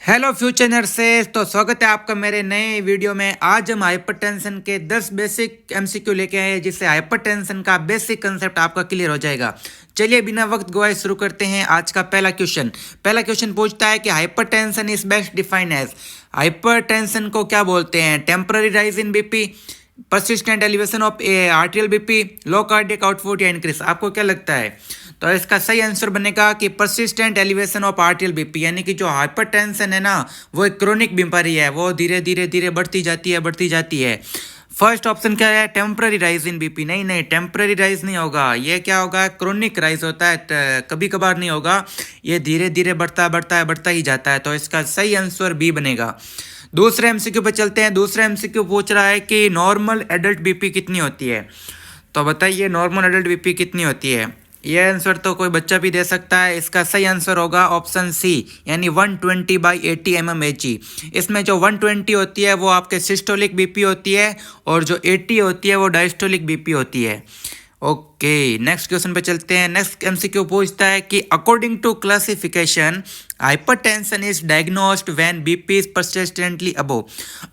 Hello future से तो स्वागत है आपका मेरे नए वीडियो में। आज हम हाइपरटेंशन के 10 बेसिक एमसीक्यू लेके आए हैं, जिससे हाइपरटेंशन का बेसिक कंसेप्ट आपका क्लियर हो जाएगा। चलिए बिना वक्त गवाए शुरू करते हैं। आज का पहला क्वेश्चन पूछता है कि hypertension is best defined as. Hypertension को क्या बोलते हैं? Temporary rise in BP, persistent elevation of arterial BP, low cardiac output या इंक्रीज। आपको क्या लगता है? तो इसका सही आंसर बनेगा कि persistent elevation of arterial BP, यानी कि जो हाइपरटेंशन है ना, वो एक क्रोनिक बीमारी है, वो धीरे धीरे धीरे बढ़ती जाती है। फर्स्ट ऑप्शन क्या है? Temporary rise in BP. नहीं, टेम्पररी राइज नहीं होगा, ये क्या होगा? क्रोनिक राइज होता है, कभी कभार नहीं होगा, ये धीरे धीरे बढ़ता ही जाता है। तो इसका सही आंसर बी बनेगा। दूसरे एमसीक्यू पे चलते हैं। दूसरा एमसीक्यू पूछ रहा है कि नॉर्मल एडल्ट बीपी कितनी होती है। तो बताइए नॉर्मल एडल्ट बीपी कितनी होती है। यह आंसर तो कोई बच्चा भी दे सकता है। इसका सही आंसर होगा ऑप्शन सी, यानी 120/80 mmHg। इसमें जो 120 होती है वो आपके सिस्टोलिक बीपी होती है, और जो 80 होती है वो डायस्टोलिक बीपी होती है। ओके, नेक्स्ट क्वेश्चन पे चलते हैं। नेक्स्ट एमसीक्यू पूछता है कि according to classification hypertension is diagnosed when BP is persistently above.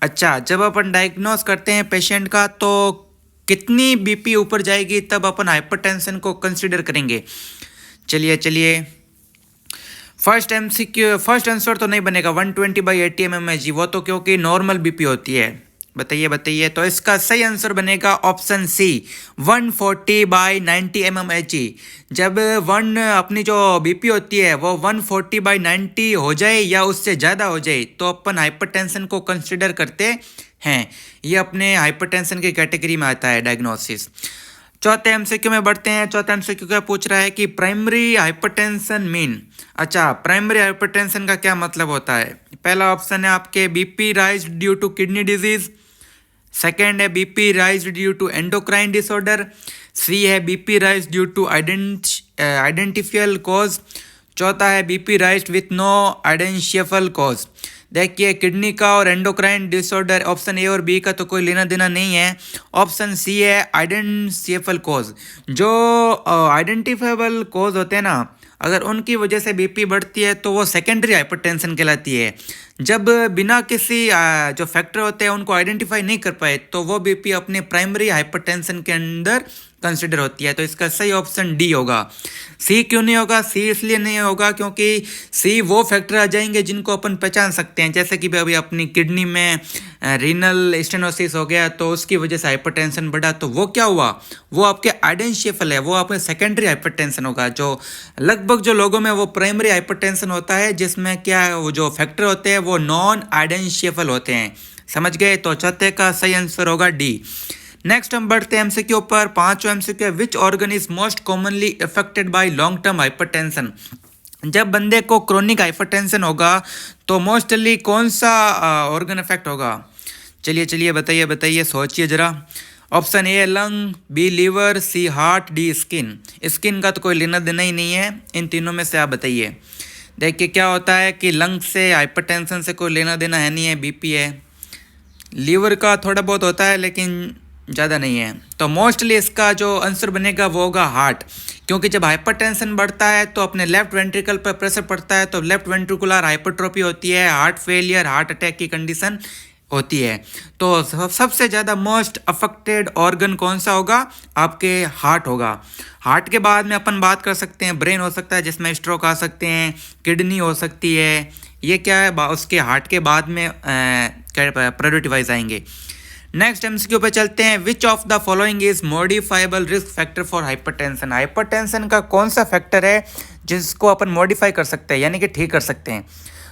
अच्छा, जब अपन डायग्नोस करते हैं पेशेंट का, तो कितनी बीपी ऊपर जाएगी तब अपन हाइपरटेंशन को कंसीडर करेंगे। चलिए फर्स्ट आंसर तो नहीं बनेगा 120/80 mmHg, वो तो क्योंकि नॉर्मल बीपी होती है। बताइए। तो इसका सही आंसर बनेगा ऑप्शन सी, 140/90 mmHg। जब अपनी जो बीपी होती है वो 140/90 हो जाए या उससे ज़्यादा हो जाए, तो अपन हाइपरटेंशन को कंसिडर करते हैं। ये अपने हाइपरटेंशन की कैटेगरी में आता है डायग्नोसिस। चौथे एमसीक्यू में बढ़ते हैं। चौथा एमसीक्यू क्या पूछ रहा है कि प्राइमरी हाइपरटेंशन मीन। अच्छा, प्राइमरी हाइपरटेंशन का क्या मतलब होता है? पहला ऑप्शन है आपके BP rise due to kidney disease, second है BP rise due to endocrine disorder, C है BP rise due to identifiable cause, चौथा है BP rise with no identifiable cause. देखिए, किडनी का और एंडोक्राइन डिसऑर्डर ऑप्शन ए और B का तो कोई लेना देना नहीं है। ऑप्शन सी है आइडेंटिफिएबल कॉज। जो आइडेंटिफाइबल कॉज होते हैं ना, अगर उनकी वजह से बीपी बढ़ती है तो वो सेकेंडरी हाइपरटेंशन कहलाती है। जब बिना किसी जो फैक्टर होते हैं उनको आइडेंटिफाई नहीं कर पाए, तो वो बीपी अपने प्राइमरी हाइपरटेंशन के अंदर कंसिडर होती है। तो इसका सही ऑप्शन डी होगा। सी क्यों नहीं होगा? सी इसलिए नहीं होगा क्योंकि सी वो फैक्टर आ जाएंगे जिनको अपन पहचान सकते हैं, जैसे कि अभी अपनी किडनी में रीनल स्टेनोसिस हो गया तो उसकी वजह से हाइपरटेंशन बढ़ा, तो वो क्या हुआ? वो आपके आइडेंटिफिएबल है, वो आपके सेकेंडरी हाइपरटेंशन होगा। जो लगभग जो लोगों में वो प्राइमरी हाइपरटेंशन होता है, जिसमें क्या है, वो जो फैक्टर होते हैं वो नॉन आइडेंटिफिएबल होते हैं। समझ गए? तो चौथे का सही आंसर होगा डी। नेक्स्ट हम बढ़ते हैं एमसीक्यू पर। पांचवा MCQ, which organ is most commonly affected by long term hypertension. जब बंदे को क्रोनिक हाइपरटेंशन होगा तो मोस्टली कौन सा ऑर्गन अफेक्ट होगा? चलिए बताइए, सोचिए जरा। Option A lung, B liver, C heart, D skin. Skin का तो कोई लेना देना ही नहीं है, इन तीनों में से आप बताइए। देखिए, क्या होता है कि लंग से हाइपरटेंशन से कोई लेना देना है नहीं है, बीपी है। लीवर का थोड़ा बहुत होता है लेकिन ज़्यादा नहीं है। तो मोस्टली इसका जो आंसर बनेगा वो होगा हार्ट, क्योंकि जब हाइपरटेंशन बढ़ता है तो अपने लेफ्ट वेंट्रिकल पर प्रेशर पड़ता है, तो लेफ्ट वेंट्रिकुलर हाइपरट्रोफी होती है, हार्ट फेलियर, हार्ट अटैक की कंडीशन होती है। तो सबसे ज़्यादा मोस्ट अफेक्टेड ऑर्गन कौन सा होगा? आपके हार्ट होगा। हार्ट के बाद में अपन बात कर सकते हैं ब्रेन हो सकता है, जिसमें स्ट्रोक आ सकते हैं, किडनी हो सकती है। ये क्या है, उसके हार्ट के बाद में प्रायोरिटी वाइज आएंगे। नेक्स्ट एमसीक्यू पे चलते हैं। Which of the following is modifiable risk factor for hypertension. Hypertension का कौन सा फैक्टर है जिसको अपन मॉडिफाई कर सकते हैं, यानी कि ठीक कर सकते हैं?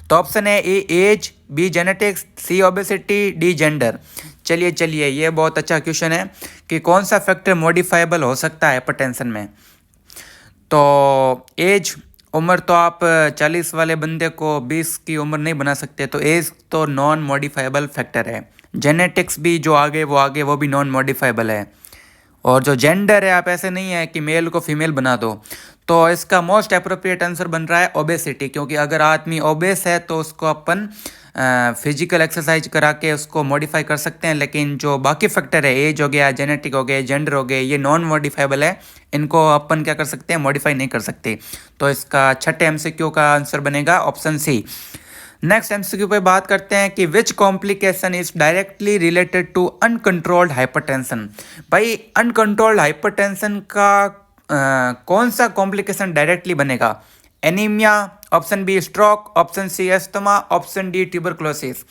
तो ऑप्शन है ए एज, बी जेनेटिक्स, सी ओबेसिटी, डी जेंडर। चलिए, ये बहुत अच्छा क्वेश्चन है कि कौन सा फैक्टर मॉडिफाइबल हो सकता है हाइपरटेंशन में। तो एज, उम्र तो आप 40 वाले बंदे को 20 की उम्र नहीं बना सकते, तो एज तो नॉन मॉडिफाइबल फैक्टर है। जेनेटिक्स भी जो आगे वो भी नॉन मॉडिफाइबल है। और जो जेंडर है, आप ऐसे नहीं है कि मेल को फीमेल बना दो। तो इसका मोस्ट अप्रोप्रिएट आंसर बन रहा है ओबेसिटी, क्योंकि अगर आदमी ओबेस है तो उसको अपन फिजिकल एक्सरसाइज करा के उसको मॉडिफाई कर सकते हैं। लेकिन जो बाकी फैक्टर है, एज हो गया, जेनेटिक हो गए, जेंडर हो गए, ये नॉन मॉडिफाइबल है, इनको अपन क्या कर सकते हैं? मॉडिफाई नहीं कर सकते। तो इसका छठे एमसीक्यू का आंसर बनेगा ऑप्शन सी। नेक्स्ट एमसीक्यू पे बात करते हैं कि which complication is directly related to uncontrolled hypertension. भाई अनकंट्रोल्ड हाइपरटेंशन का कौन सा कॉम्प्लिकेशन डायरेक्टली बनेगा? Anaemia, option B stroke, option C asthma, option D tuberculosis.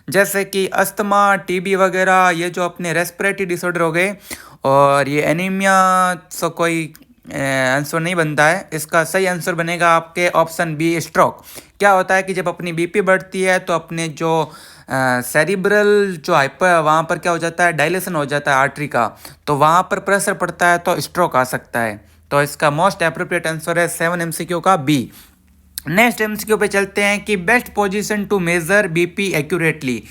जैसे कि अस्थमा, टीबी वगैरह ये जो अपने रेस्पिरेटरी डिसऑर्डर हो गए, और ये एनीमिया तो कोई आंसर नहीं बनता है। इसका सही आंसर बनेगा आपके ऑप्शन बी स्ट्रोक। क्या होता है कि जब अपनी बीपी बढ़ती है तो अपने जो सेरिब्रल जो हाइपर वहाँ पर क्या हो जाता है, डायलेशन हो जाता है आर्टरी का, तो वहाँ पर प्रेशर पड़ता है तो स्ट्रोक आ सकता है। तो इसका मोस्ट अप्रोप्रिएट आंसर है 7 एमसीक्यू का बी। नेक्स्ट एमसीक्यू पे चलते हैं कि best position to measure BP accurately.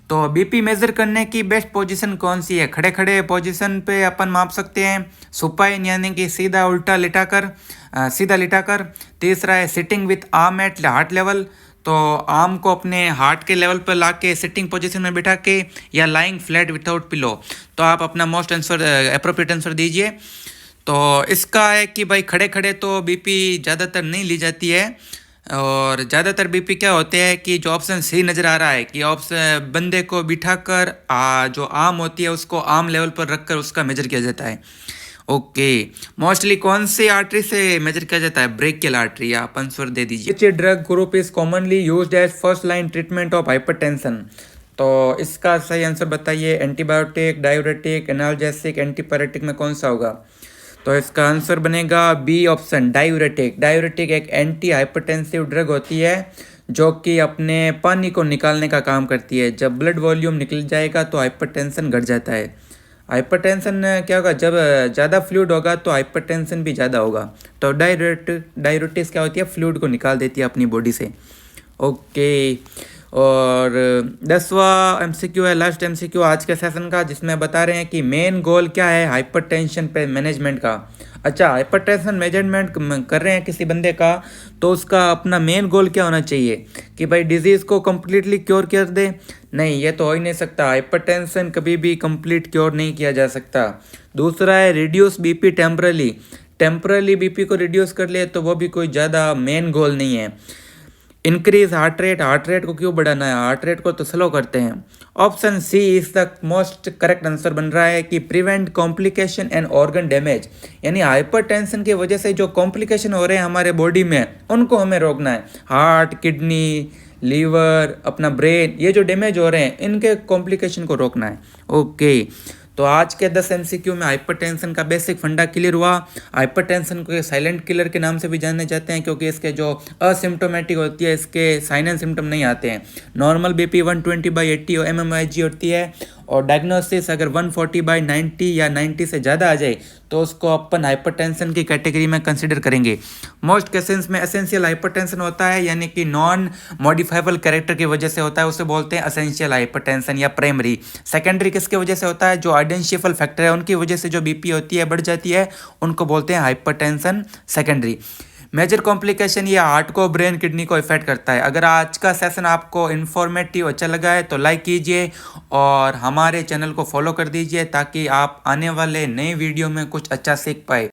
तो बीपी मेजर करने की बेस्ट पोजीशन कौन सी है? खड़े खड़े पोजीशन पे अपन माप सकते हैं, सुपाइन यानी कि सीधा उल्टा लिटाकर, सीधा लिटाकर। तीसरा है sitting with arm at heart level, तो आर्म को अपने हार्ट के लेवल पर ला के सिटिंग पोजीशन में बिठा के, या लाइंग फ्लैट विदाउट पिलो। तो आप अपना मोस्ट आंसर अप्रोप्रिएट आंसर दीजिए। तो इसका है कि भाई खड़े खड़े तो बीपी ज़्यादातर नहीं ली जाती है, और ज़्यादातर बीपी क्या होते हैं कि जो ऑप्शन सी नज़र आ रहा है कि ऑप्शन बंदे को बिठाकर जो आर्म होती है उसको आर्म लेवल पर रखकर उसका मेजर किया जाता है। ओके, मोस्टली कौन सी आर्टरी से मेजर किया जाता है? Brachial artery. आप आंसर दे दीजिए। Which drug group is commonly used as first line treatment of hypertension. तो इसका सही आंसर बताइए। एंटीबायोटिक, डायूरेटिक, एनाल्जेसिक, एंटीपायरेटिक में कौन सा होगा? तो इसका आंसर बनेगा बी ऑप्शन डायूरेटिक। डायूरेटिक एक एंटी हाइपरटेंसिव ड्रग होती है जो कि अपने पानी को निकालने का काम करती है। जब ब्लड वॉल्यूम निकल जाएगा तो हाइपरटेंशन घट जाता है। हाइपरटेंशन क्या होगा? जब ज़्यादा फ्लूइड होगा तो हाइपरटेंशन भी ज़्यादा होगा। तो डायूरेटिक्स क्या होती है? फ्लूइड को निकाल देती है अपनी बॉडी से। ओके, और 10वां एमसीक्यू है, लास्ट एमसीक्यू आज के सेशन का, जिसमें बता रहे हैं कि मेन गोल क्या है हाइपरटेंशन पे मैनेजमेंट का। अच्छा, हाइपरटेंशन मेजरमेंट कर रहे हैं किसी बंदे का, तो उसका अपना मेन गोल क्या होना चाहिए कि भाई डिजीज़ को कम्प्लीटली क्योर कर दे? नहीं, ये तो हो ही नहीं सकता। हाइपरटेंशन कभी भी कंप्लीट क्योर नहीं किया जा सकता। दूसरा है रिड्यूस बीपी टेम्परली बीपी को रिड्यूस कर ले, तो वो भी कोई ज़्यादा मेन गोल नहीं है। इंक्रीज हार्ट रेट को क्यों बढ़ाना है? हार्ट रेट को तो स्लो करते हैं। Option C is the most correct answer बन रहा है कि prevent complication and organ damage, यानी हाइपरटेंशन की वजह से जो कॉम्प्लिकेशन हो रहे हैं हमारे बॉडी में उनको हमें रोकना है। हार्ट, किडनी, लीवर, अपना ब्रेन, ये जो डैमेज हो रहे हैं इनके कॉम्प्लिकेशन को रोकना है। ओके, तो आज के 10 एमसीक्यू में हाइपरटेंशन का बेसिक फंडा क्लियर हुआ। हाइपरटेंशन को साइलेंट किलर के नाम से भी जाने जाते हैं क्योंकि इसके जो असिम्टोमेटिक होती है, इसके साइन एंड सिम्टम नहीं आते हैं। नॉर्मल बीपी 120/80 mmHg होती है, और डायग्नोसिस अगर 140/90 या 90 से ज़्यादा आ जाए तो उसको अपन हाइपरटेंशन की कैटेगरी में कंसिडर करेंगे। मोस्ट केसेस में एसेंशियल हाइपरटेंशन होता है, यानी कि नॉन मॉडिफाइबल कैरेक्टर की वजह से होता है, उसे बोलते हैं एसेंशियल हाइपरटेंशन या प्राइमरी। सेकेंडरी किसकी वजह से होता है? जो आइडेंशियल फैक्टर है उनकी वजह से जो बीपी होती है बढ़ जाती है, उनको बोलते हैं हाइपरटेंशन सेकेंडरी। मेजर कॉम्प्लिकेशन ये हार्ट को, ब्रेन, किडनी को इफेक्ट करता है। अगर आज का सेशन आपको इन्फॉर्मेटिव अच्छा लगा है तो लाइक कीजिए और हमारे चैनल को फॉलो कर दीजिए ताकि आप आने वाले नए वीडियो में कुछ अच्छा सीख पाए।